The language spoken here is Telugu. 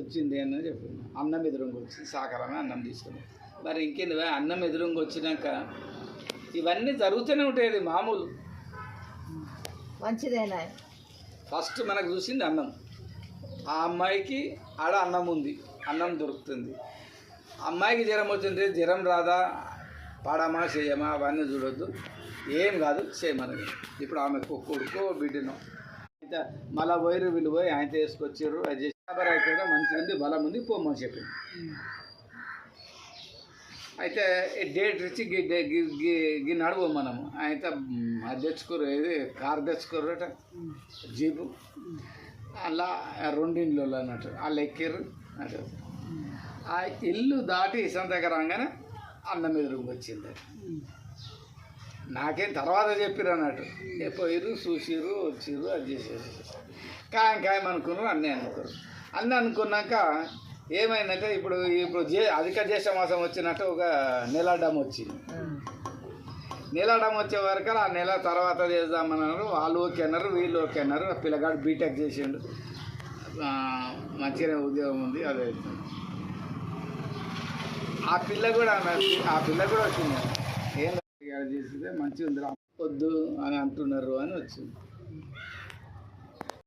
వచ్చింది అని చెప్పింది. అన్నం ఎదురుంగా వచ్చింది, సాకరమే అన్నం తీసుకుని. మరి ఇంకేంది అన్నం ఎదురుంగా వచ్చినాక ఇవన్నీ జరుగుతూనే ఉంటాయి, అది మామూలు. మంచిదేనా? ఫస్ట్ మనకు చూసింది అన్నం. ఆ అమ్మాయికి ఆడ అన్నం ఉంది, అన్నం దొరుకుతుంది. అమ్మాయికి జ్వరం వచ్చింది, జ్వరం రాదా, పాడమా చేయమా అవన్నీ చూడొద్దు, ఏం కాదు చేయమని. ఇప్పుడు ఆమెకు కొడుకో బిడ్డను అయితే మళ్ళీ పోయిరు, వీళ్ళు పోయి ఆయన వేసుకొచ్చారు. అది చేసి అయితే మంచిగా ఉంది, బలం ఉంది, పోమని చెప్పింది. అయితే డేట్ ఇచ్చి గీ నడువు మనము అయితే అది తెచ్చుకోరు, ఏది కారు తెచ్చుకోరు అట, జీపు. అలా రెండింళ్ళు అన్నట్టు వాళ్ళు ఎక్కారు అటు. ఆ ఇల్లు దాటి ఇసం దగ్గర రాగానే అన్నం ఎదురుగా వచ్చింది. నాకేం తర్వాత చెప్పారు అన్నట్టు, పోయిరు చూసిరు వచ్చిర్రు, అది చేసేది ఖాయం అనుకున్నారు. అన్నీ అనుకున్నారు. అన్నీ అనుకున్నాక ఏమైందంటే ఇప్పుడు అధిక జ్యేష్ఠ మాసం వచ్చినట్టు ఒక నెలాడడం వచ్చింది. నెలాడడం వచ్చే వరకు ఆ నెల తర్వాత చేద్దామన్నారు. వాళ్ళు ఓకే అన్నారు, వీళ్ళు ఓకే అన్నారు. పిల్లగాడు బీటెక్ చేసిండు, మంచిగానే ఉద్యోగం ఉంది, అదే. ఆ పిల్ల కూడా వచ్చింది. ఏం చేస్తే మంచిగా ఉంది, వద్దు అని అంటున్నారు అని వచ్చింది.